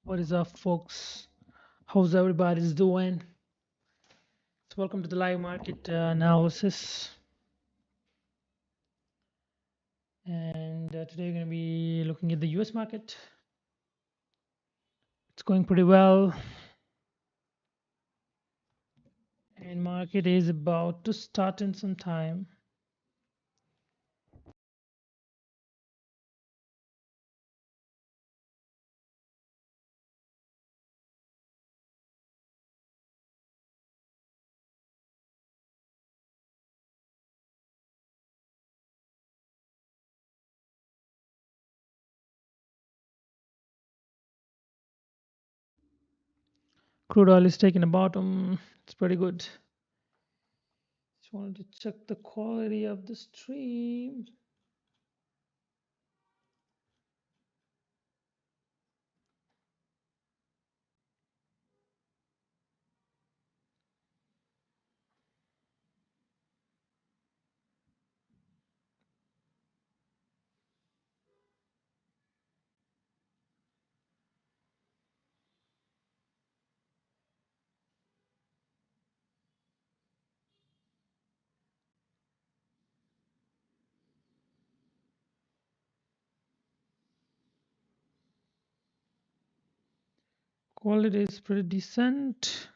What is up, folks? How's everybody's doing? So welcome to the live market analysis. And today we're going to be looking at the US market. It's going pretty well. And market is about to start in some time. Crude oil is taking a bottom. It's pretty good. Just wanted to check the quality of the stream. Quality is pretty decent.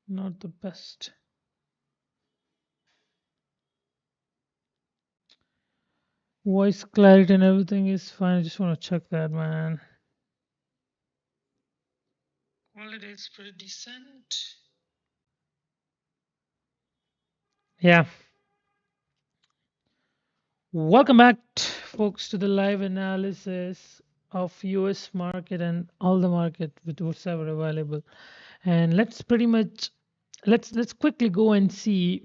Not the best. Voice clarity and everything is fine. I just want to check that, man. Quality is pretty decent. Yeah. Welcome back, folks, to the live analysis of US market and all the market with whatever available. And let's quickly go and see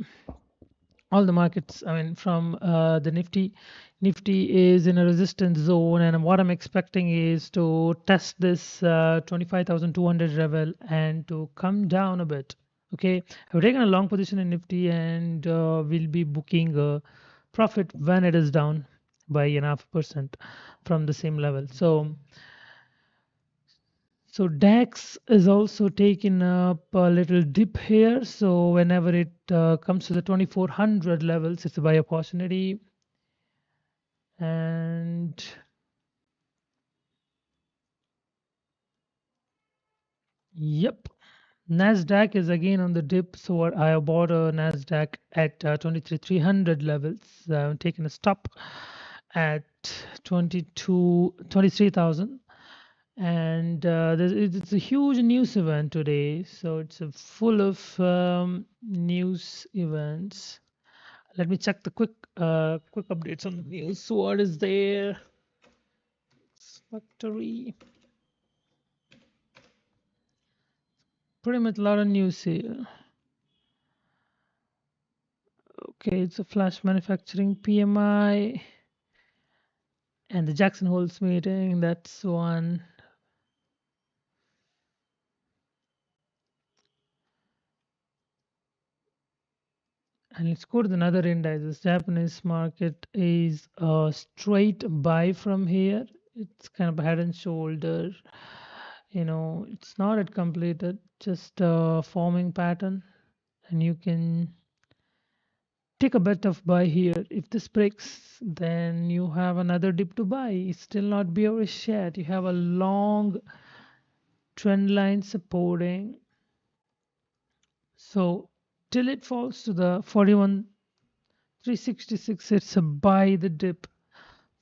all the markets. I mean, from the Nifty is in a resistance zone, and what I'm expecting is to test this 25,200 level and to come down a bit. Okay, I've taken a long position in Nifty, and we'll be booking a profit when it is down by 0.5% from the same level. So DAX is also taking up a little dip here. So whenever it comes to the 2400 levels, it's a buy opportunity. And yep, Nasdaq is again on the dip. So I bought a Nasdaq at 23,300 levels. I'm taking a stop at 23,000. And it's a huge news event today, so it's a full of news events. Let me check the quick updates on the news. So what is there? Factory. Pretty much a lot of news here. Okay, it's a flash manufacturing PMI and the Jackson Hole's meeting. That's one. And let's go to another index. This Japanese market is a straight buy from here. It's kind of a head and shoulder. It's not yet completed, just a forming pattern. And you can take a bet of buy here. If this breaks, then you have another dip to buy. It's still not bearish yet. You have a long trend line supporting. So till it falls to the 41,366, it's a buy the dip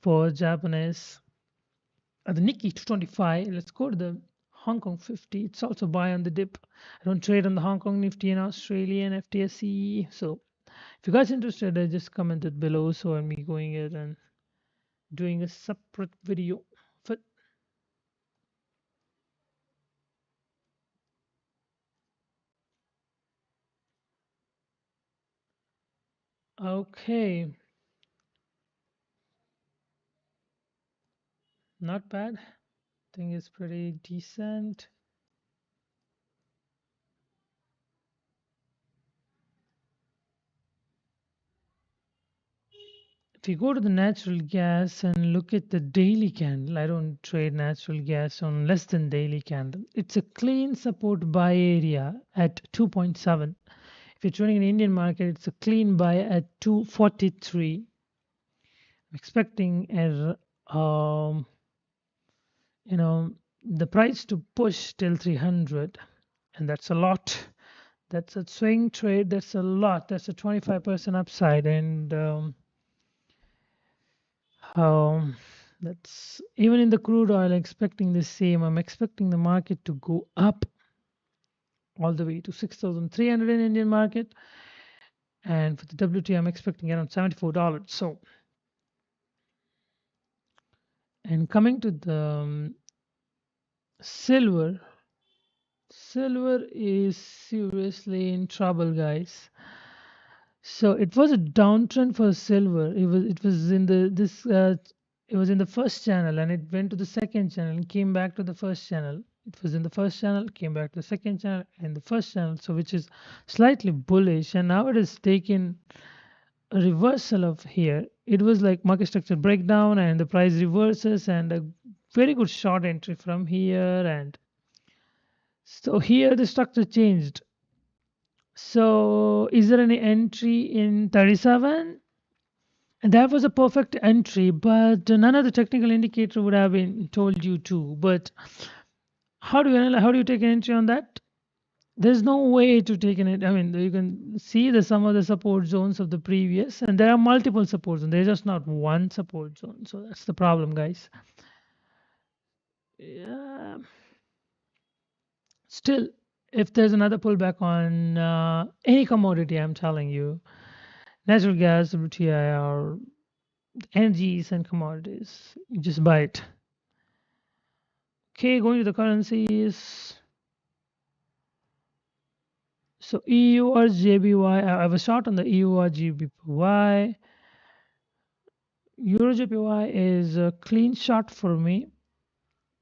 for Japanese. The Nikkei 225, let's go to the Hong Kong 50. It's also buy on the dip. I don't trade on the Hong Kong Nifty and Australian FTSE. So if you guys interested, I just commented below. So I'm going it and doing a separate video. But okay, not bad. I think it's pretty decent. if you go to the natural gas and look at the daily candle, I don't trade natural gas on less than daily candle. It's a clean support buy area at 2.7. If you're trading in Indian market, it's a clean buy at 243. I'm expecting you know, the price to push till 300, and that's a lot. That's a swing trade. That's a lot. That's a 25% upside, and um, that's even in the crude oil. Expecting the same. I'm expecting the market to go up all the way to 6,300 in Indian market, and for the WT, I'm expecting around $74. So, and coming to the silver, silver is seriously in trouble, guys. So it was a downtrend for silver. It was in the this it was in the first channel, and it went to the second channel and came back to the first channel. It was in the first channel, came back to the second channel and the first channel, so which is slightly bullish, and now it has taken a reversal of here. It was like market structure breakdown and the price reverses and a very good short entry from here, and so here the structure changed. So is there any entry in 37? And that was a perfect entry, but none of the technical indicator would have been told you to. But how do you take an entry on that? There's no way to take an. I mean, you can see the some of the support zones of the previous, and there are multiple support zones. There's just not one support zone. So that's the problem, guys. Yeah. Still, if there's another pullback on any commodity, I'm telling you, natural gas, WTI, or energies and commodities, you just buy it. Okay, going to the currencies. So EU or JPY, I was short on the EU or JPY. Euro JPY is a clean shot for me.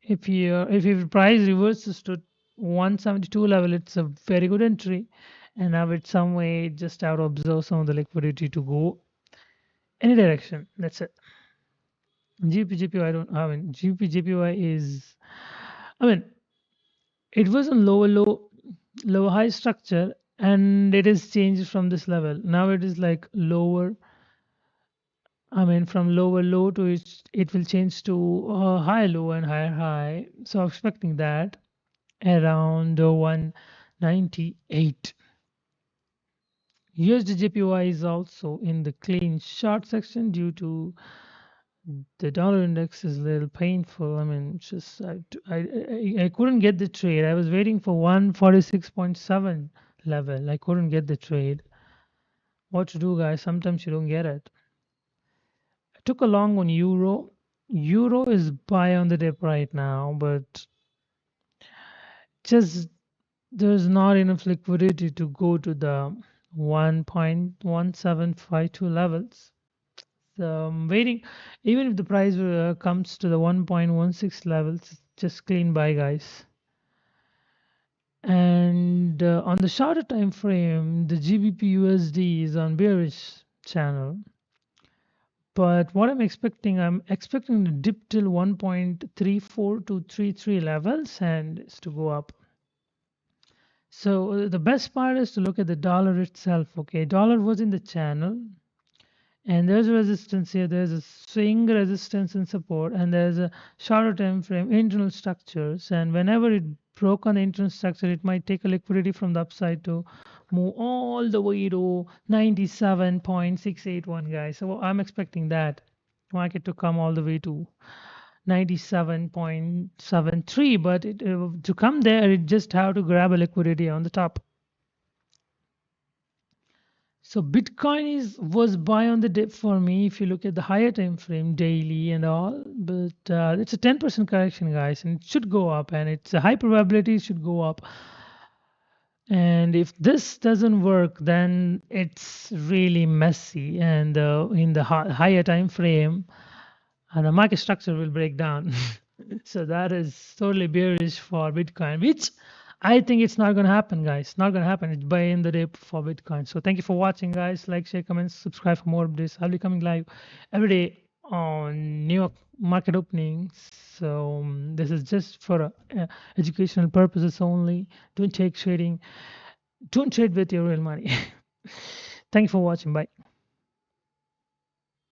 If your price reverses to 172 level, it's a very good entry. And now it's some way just have to observe some of the liquidity to go any direction. That's it. GP I mean GP is, I mean, it was a lower high structure, and it is changed from this level. Now it is like lower, I mean from lower low to it will change to high low and higher high. So I'm expecting that around 198. USD JPY is also in the clean short section due to the dollar index is a little painful. I mean, just I couldn't get the trade. I was waiting for 146.7 level. I couldn't get the trade. What to do, guys? Sometimes you don't get it. I took a long on euro. Euro is buy on the dip right now, but just there's not enough liquidity to go to the 1.1752 levels. So I'm waiting. Even if the price comes to the 1.16 levels, just clean buy, guys. And on the shorter time frame, the GBP USD is on bearish channel. But what I'm expecting to dip till 1.34 to 33 levels and it's to go up. So the best part is to look at the dollar itself. Okay, dollar was in the channel, and there's resistance here. There's a swing resistance and support, and there's a shorter time frame internal structures. And whenever it broke on the internal structure, it might take a liquidity from the upside to move all the way to 97.681, guys. So I'm expecting that market to come all the way to 97.73, but to come there, it just have to grab a liquidity on the top. So Bitcoin was buy on the dip for me if you look at the higher time frame, daily and all. But it's a 10% correction, guys, and it should go up, and it's a high probability it should go up. And if this doesn't work, then it's really messy. And in the higher time frame, the market structure will break down. So that is totally bearish for Bitcoin, which I think it's not gonna happen, guys. Not gonna happen. It's by in the day for Bitcoin. So thank you for watching, guys. Like, share, comment, subscribe for more updates. I'll be coming live every day on New York market openings. So this is just for educational purposes only. Don't take trading. Don't trade with your real money. Thank you for watching. Bye.